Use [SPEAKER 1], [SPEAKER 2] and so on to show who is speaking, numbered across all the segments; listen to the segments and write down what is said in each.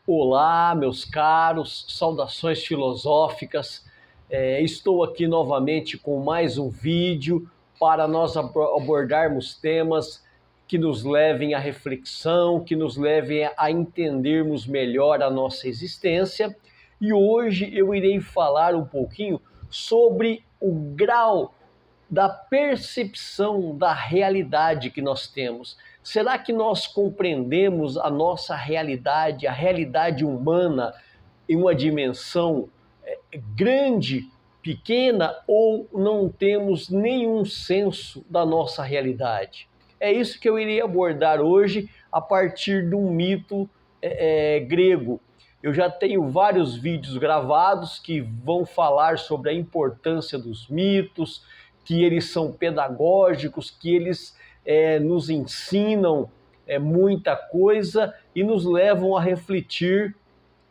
[SPEAKER 1] Olá, meus caros, saudações filosóficas. Estou aqui novamente com mais um vídeo para nós abordarmos temas que nos levem à reflexão, que nos levem a entendermos melhor a nossa existência. E hoje eu irei falar um pouquinho sobre o grau da percepção da realidade que nós temos. Será que nós compreendemos a nossa realidade, a realidade humana, em uma dimensão grande, pequena, ou não temos nenhum senso da nossa realidade? É isso que eu irei abordar hoje a partir de um mito grego. Eu já tenho vários vídeos gravados que vão falar sobre a importância dos mitos, que eles são pedagógicos, que eles nos ensinam muita coisa e nos levam a refletir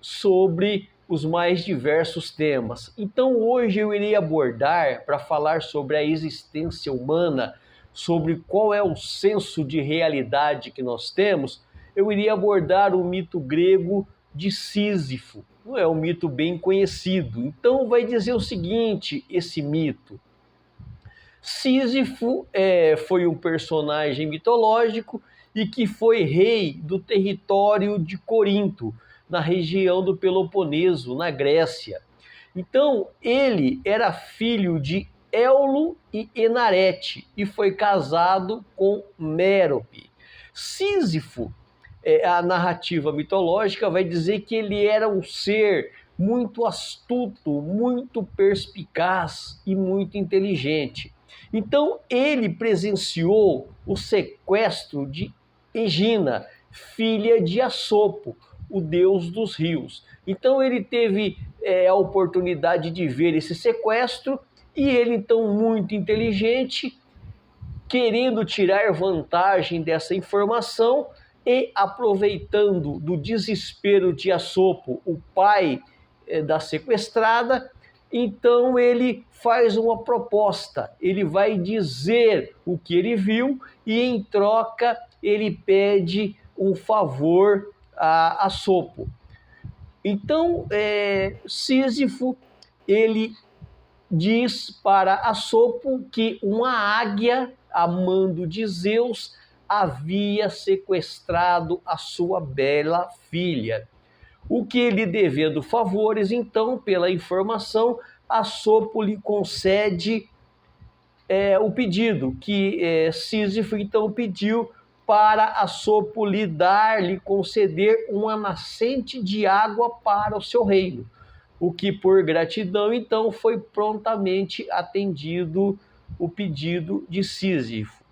[SPEAKER 1] sobre os mais diversos temas. Então hoje eu irei abordar, para falar sobre a existência humana, sobre qual é o senso de realidade que nós temos, eu iria abordar o mito grego de Sísifo. Não é um mito bem conhecido. Então vai dizer o seguinte, esse mito: Sísifo foi um personagem mitológico e que foi rei do território de Corinto, na região do Peloponeso, na Grécia. Então, ele era filho de Éulo e Enarete e foi casado com Mérope. Sísifo, a narrativa mitológica vai dizer que ele era um ser muito astuto, muito perspicaz e muito inteligente. Então, ele presenciou o sequestro de Egina, filha de Assopo, o deus dos rios. Então, ele teve a oportunidade de ver esse sequestro e ele, então, muito inteligente, querendo tirar vantagem dessa informação e aproveitando do desespero de Assopo, o pai da sequestrada, então ele faz uma proposta, ele vai dizer o que ele viu e em troca ele pede um favor a Assopo. Então Sísifo, ele diz para Assopo que uma águia, a mando de Zeus, havia sequestrado a sua bela filha. O que lhe devendo favores, então, pela informação, Assopo lhe concede o pedido, que Sísifo então pediu para Assopo lhe conceder uma nascente de água para o seu reino. O que por gratidão, então, foi prontamente atendido o pedido de Sísifo.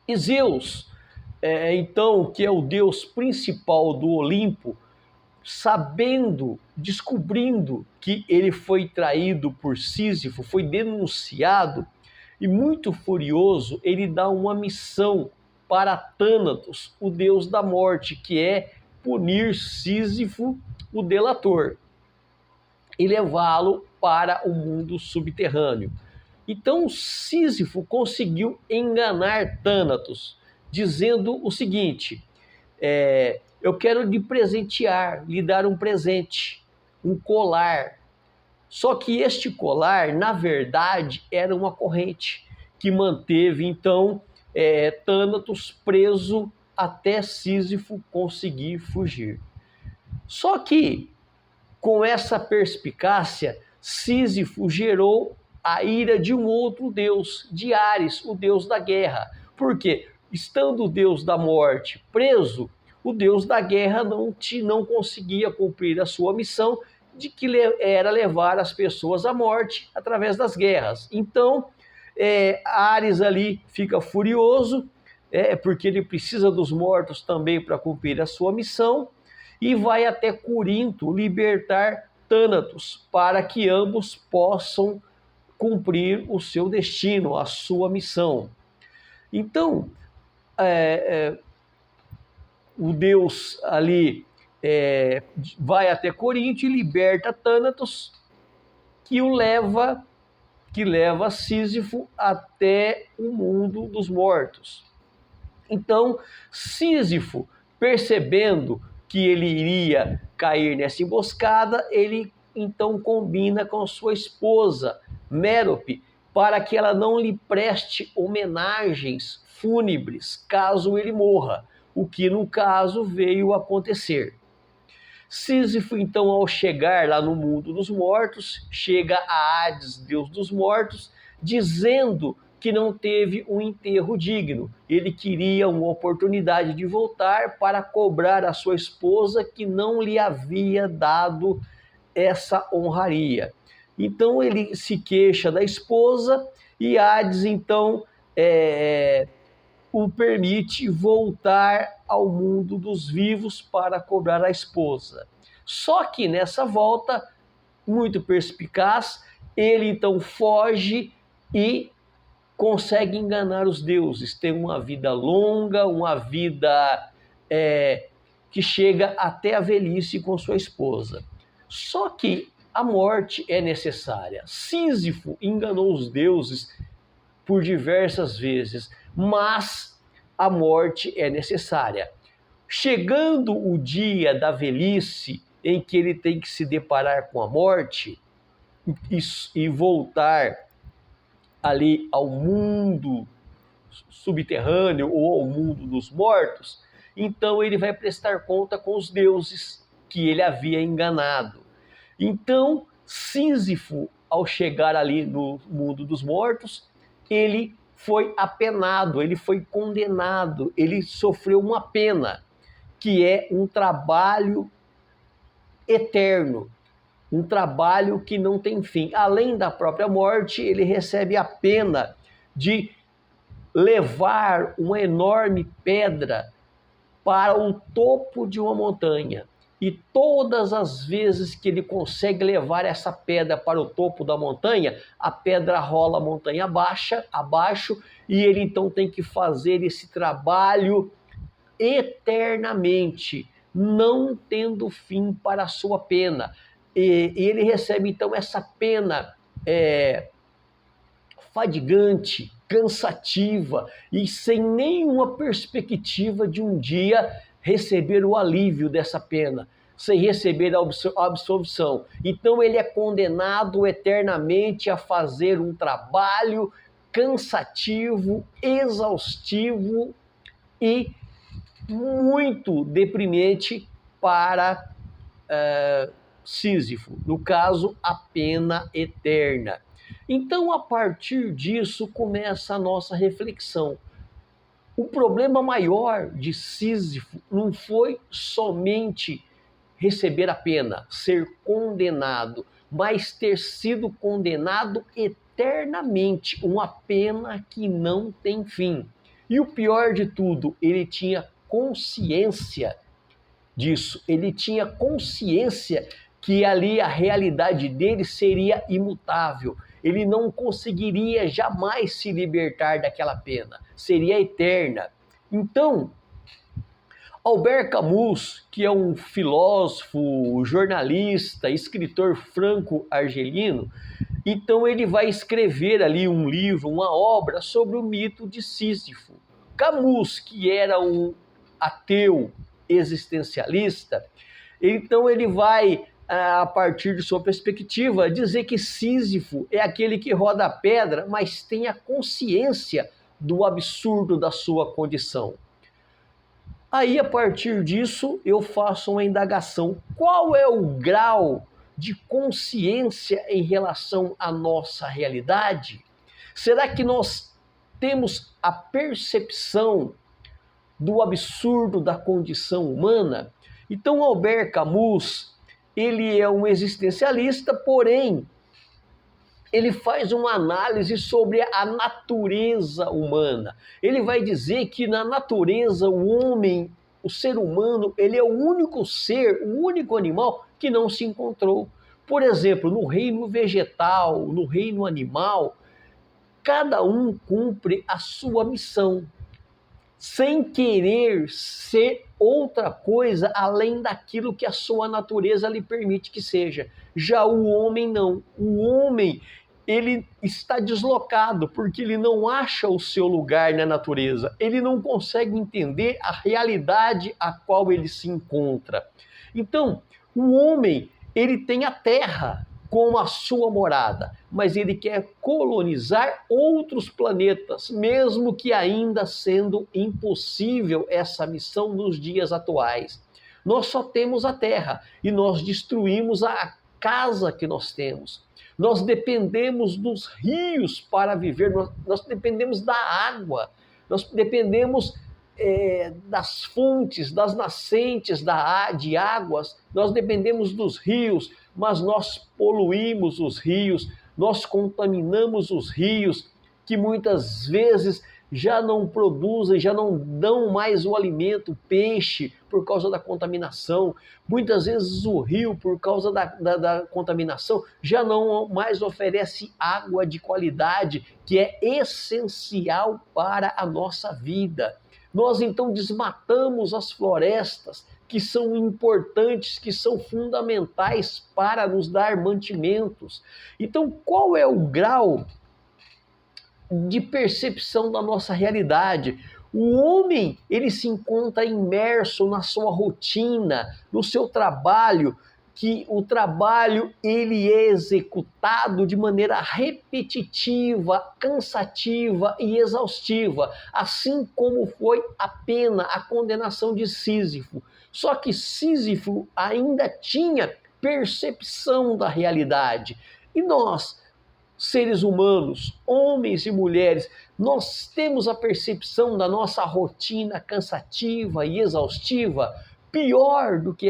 [SPEAKER 1] E Zeus, então, que é o deus principal do Olimpo, sabendo, descobrindo que ele foi traído por Sísifo, foi denunciado, e muito furioso, ele dá uma missão para Thanatos, o deus da morte, que é punir Sísifo, o delator, e levá-lo para o mundo subterrâneo. Então Sísifo conseguiu enganar Thanatos, dizendo o seguinte: eu quero lhe presentear, lhe dar um presente, um colar. Só que este colar, na verdade, era uma corrente que manteve, então, Thanatos preso até Sísifo conseguir fugir. Só que, com essa perspicácia, Sísifo gerou a ira de um outro deus, de Ares, o deus da guerra. Por quê? Estando o deus da morte preso, o deus da guerra não conseguia cumprir a sua missão, de que era levar as pessoas à morte através das guerras. Então, Ares ali fica furioso, porque ele precisa dos mortos também para cumprir a sua missão, e vai até Corinto libertar Thanatos, para que ambos possam cumprir o seu destino, a sua missão. Então, o deus ali vai até Corinto e liberta Thanatos, que leva Sísifo até o mundo dos mortos. Então, Sísifo, percebendo que ele iria cair nessa emboscada, ele então combina com sua esposa, Mérope, para que ela não lhe preste homenagens fúnebres caso ele morra, o que no caso veio a acontecer. Sísifo, então, ao chegar lá no mundo dos mortos, chega a Hades, deus dos mortos, dizendo que não teve um enterro digno. Ele queria uma oportunidade de voltar para cobrar a sua esposa que não lhe havia dado essa honraria. Então ele se queixa da esposa e Hades então o permite voltar ao mundo dos vivos para cobrar a esposa. Só que nessa volta, muito perspicaz, ele então foge e consegue enganar os deuses, tem uma vida longa, uma vida que chega até a velhice com sua esposa. Só que a morte é necessária. Sísifo enganou os deuses por diversas vezes, mas a morte é necessária. Chegando o dia da velhice, em que ele tem que se deparar com a morte e voltar ali ao mundo subterrâneo ou ao mundo dos mortos, então ele vai prestar conta com os deuses que ele havia enganado. Então, Sísifo, ao chegar ali no mundo dos mortos, ele foi apenado, ele foi condenado, ele sofreu uma pena, que é um trabalho eterno, um trabalho que não tem fim. Além da própria morte, ele recebe a pena de levar uma enorme pedra para o topo de uma montanha. E todas as vezes que ele consegue levar essa pedra para o topo da montanha, a pedra rola a montanha abaixo, e ele então tem que fazer esse trabalho eternamente, não tendo fim para a sua pena. E ele recebe então essa pena fadigante, cansativa e sem nenhuma perspectiva de um dia receber o alívio dessa pena, sem receber a absolvição. Então ele é condenado eternamente a fazer um trabalho cansativo, exaustivo e muito deprimente para Sísifo, no caso, a pena eterna. Então, a partir disso, começa a nossa reflexão. O problema maior de Sísifo não foi somente receber a pena, ser condenado, mas ter sido condenado eternamente, uma pena que não tem fim. E o pior de tudo, ele tinha consciência disso, ele tinha consciência que ali a realidade dele seria imutável, ele não conseguiria jamais se libertar daquela pena, seria eterna. Então, Albert Camus, que é um filósofo, jornalista, escritor franco-argelino, então ele vai escrever ali um livro, uma obra sobre o mito de Sísifo. Camus, que era um ateu existencialista, então ele vai, a partir de sua perspectiva, dizer que Sísifo é aquele que roda a pedra, mas tem a consciência do absurdo da sua condição. Aí, a partir disso, eu faço uma indagação. Qual é o grau de consciência em relação à nossa realidade? Será que nós temos a percepção do absurdo da condição humana? Então, Albert Camus, ele é um existencialista, porém, ele faz uma análise sobre a natureza humana. Ele vai dizer que na natureza o homem, o ser humano, ele é o único ser, o único animal que não se encontrou. Por exemplo, no reino vegetal, no reino animal, cada um cumpre a sua missão, sem querer ser outra coisa além daquilo que a sua natureza lhe permite que seja. Já o homem não. O homem, ele está deslocado, porque ele não acha o seu lugar na natureza, ele não consegue entender a realidade a qual ele se encontra. Então, o homem, ele tem a terra como a sua morada, mas ele quer colonizar outros planetas, mesmo que ainda sendo impossível essa missão nos dias atuais. Nós só temos a terra e nós destruímos a casa que nós temos. Nós dependemos dos rios para viver, nós dependemos da água, nós dependemos das fontes, das nascentes de águas, nós dependemos dos rios, mas nós poluímos os rios, nós contaminamos os rios, que muitas vezes já não produzem, já não dão mais o alimento, o peixe, por causa da contaminação. Muitas vezes o rio, por causa da contaminação, já não mais oferece água de qualidade, que é essencial para a nossa vida. Nós então desmatamos as florestas, que são importantes, que são fundamentais para nos dar mantimentos. Então, qual é o grau de percepção da nossa realidade? O homem, ele se encontra imerso na sua rotina, no seu trabalho, que o trabalho ele é executado de maneira repetitiva, cansativa e exaustiva, assim como foi a pena, a condenação de Sísifo. Só que Sísifo ainda tinha percepção da realidade. E nós, seres humanos, homens e mulheres, nós temos a percepção da nossa rotina cansativa e exaustiva. Pior do que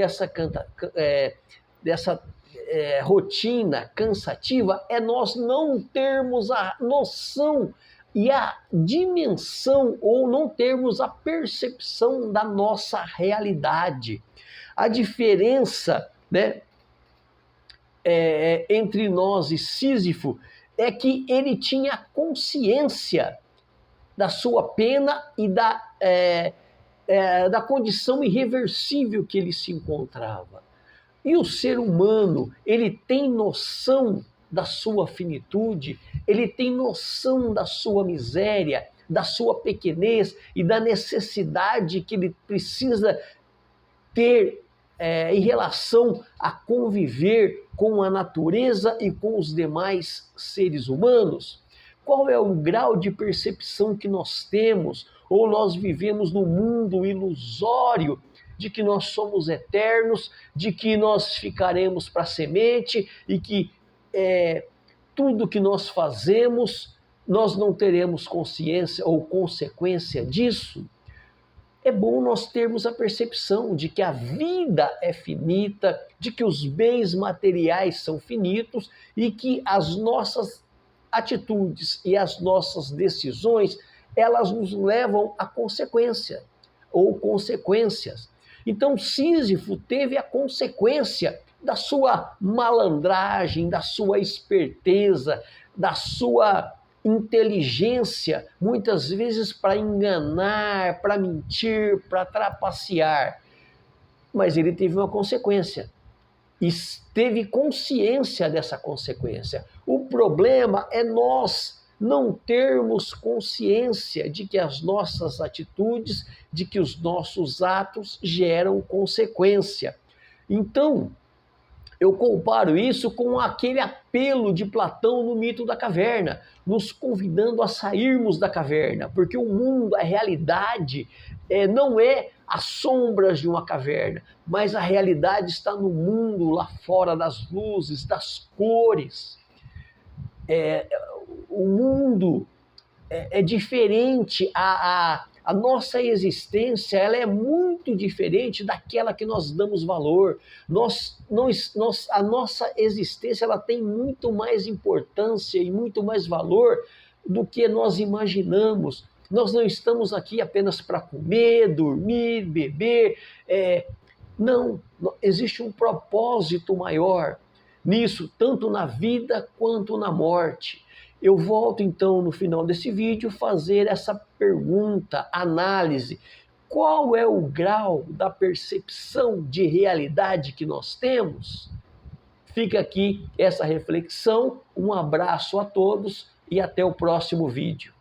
[SPEAKER 1] dessa rotina cansativa é nós não termos a noção e a dimensão, ou não termos a percepção da nossa realidade. A diferença, né, entre nós e Sísifo é que ele tinha consciência da sua pena e da condição irreversível que ele se encontrava. E o ser humano, ele tem noção da sua finitude, ele tem noção da sua miséria, da sua pequenez e da necessidade que ele precisa ter em relação a conviver com a natureza e com os demais seres humanos? Qual é o grau de percepção que nós temos, ou nós vivemos num mundo ilusório de que nós somos eternos, de que nós ficaremos para semente e que tudo que nós fazemos, nós não teremos consciência ou consequência disso? É bom nós termos a percepção de que a vida é finita, de que os bens materiais são finitos e que as nossas atitudes e as nossas decisões, elas nos levam a consequência ou consequências. Então Sísifo teve a consequência da sua malandragem, da sua esperteza, da sua inteligência, muitas vezes para enganar, para mentir, para trapacear. Mas ele teve uma consequência e teve consciência dessa consequência. O problema é nós não termos consciência de que as nossas atitudes, de que os nossos atos geram consequência. Então, eu comparo isso com aquele apelo de Platão no mito da caverna, nos convidando a sairmos da caverna, porque o mundo, a realidade, não é as sombras de uma caverna, mas a realidade está no mundo lá fora das luzes, das cores. O mundo é diferente, a nossa existência ela é muito diferente daquela que nós damos valor. A nossa existência ela tem muito mais importância e muito mais valor do que nós imaginamos. Nós não estamos aqui apenas para comer, dormir, beber. Não, existe um propósito maior nisso, tanto na vida quanto na morte. Eu volto então no final desse vídeo fazer essa pergunta, análise. Qual é o grau da percepção de realidade que nós temos? Fica aqui essa reflexão, um abraço a todos e até o próximo vídeo.